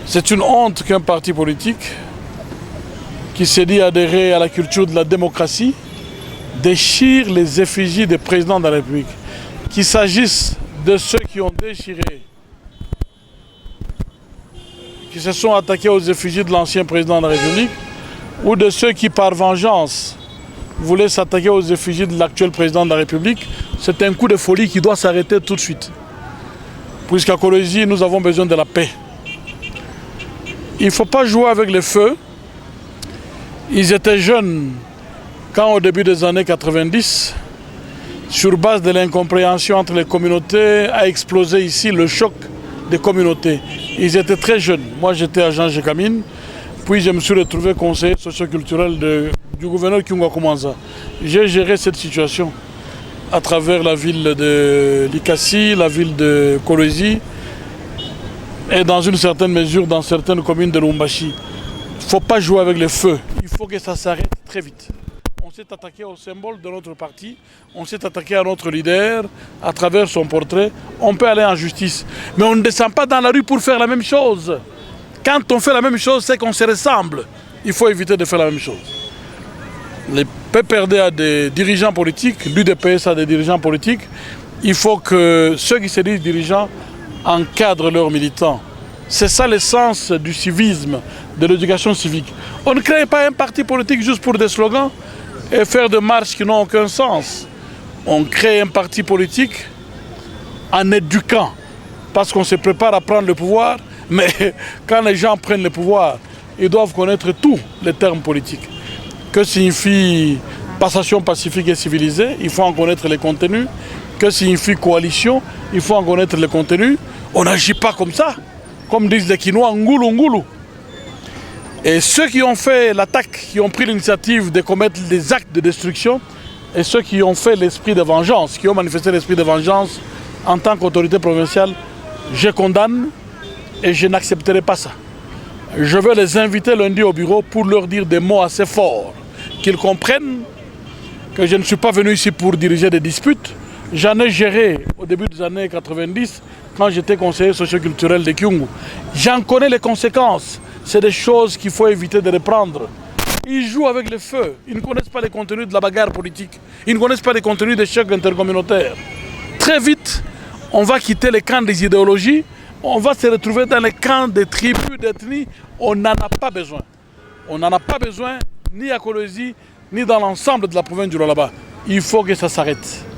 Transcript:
C'est une honte qu'un parti politique qui s'est dit adhérer à la culture de la démocratie déchire les effigies des présidents de la République. Qu'il s'agisse de ceux qui ont déchiré, qui se sont attaqués aux effigies de l'ancien président de la République, ou de ceux qui, par vengeance, voulaient s'attaquer aux effigies de l'actuel président de la République, c'est un coup de folie qui doit s'arrêter tout de suite. Puisqu'à Kolwezi, nous avons besoin de la paix. Il ne faut pas jouer avec le feu. Ils étaient jeunes quand, au début des années 90, sur base de l'incompréhension entre les communautés, a explosé ici le choc des communautés. Ils étaient très jeunes. Moi, j'étais agent Gécamine, puis je me suis retrouvé conseiller socioculturel du gouverneur Kyunga Koumanza. J'ai géré cette situation à travers la ville de Likasi, la ville de Kolwezi, et dans une certaine mesure dans certaines communes de Lubumbashi. Il ne faut pas jouer avec le feu. Il faut que ça s'arrête très vite. On s'est attaqué au symbole de notre parti, on s'est attaqué à notre leader à travers son portrait. On peut aller en justice, mais on ne descend pas dans la rue pour faire la même chose. Quand on fait la même chose, c'est qu'on se ressemble. Il faut éviter de faire la même chose. Les PPRD a des dirigeants politiques, l'UDPS a des dirigeants politiques. Il faut que ceux qui se disent dirigeants encadrent leurs militants. C'est ça l'essence du civisme, de l'éducation civique. On ne crée pas un parti politique juste pour des slogans et faire des marches qui n'ont aucun sens. On crée un parti politique en éduquant, parce qu'on se prépare à prendre le pouvoir, mais quand les gens prennent le pouvoir, ils doivent connaître tous les termes politiques. Que signifie passation pacifique et civilisée? Il faut en connaître les contenus. Que signifie coalition? Il faut en connaître les contenus. On n'agit pas comme ça, comme disent les Quinois, ngoulou ngoulou. Et ceux qui ont fait l'attaque, qui ont pris l'initiative de commettre des actes de destruction, et ceux qui ont fait l'esprit de vengeance, qui ont manifesté l'esprit de vengeance en tant qu'autorité provinciale, je condamne et je n'accepterai pas ça. Je vais les inviter lundi au bureau pour leur dire des mots assez forts, qu'ils comprennent que je ne suis pas venu ici pour diriger des disputes. J'en ai géré au début des années 90, quand j'étais conseiller socioculturel de Kyungu. J'en connais les conséquences. C'est des choses qu'il faut éviter de reprendre. Ils jouent avec le feu. Ils ne connaissent pas les contenus de la bagarre politique. Ils ne connaissent pas les contenus des chocs intercommunautaires. Très vite, on va quitter les camps des idéologies. On va se retrouver dans les camps des tribus, d'ethnies. On n'en a pas besoin. On n'en a pas besoin ni à Kolwezi, ni dans l'ensemble de la province du Lualaba. Il faut que ça s'arrête.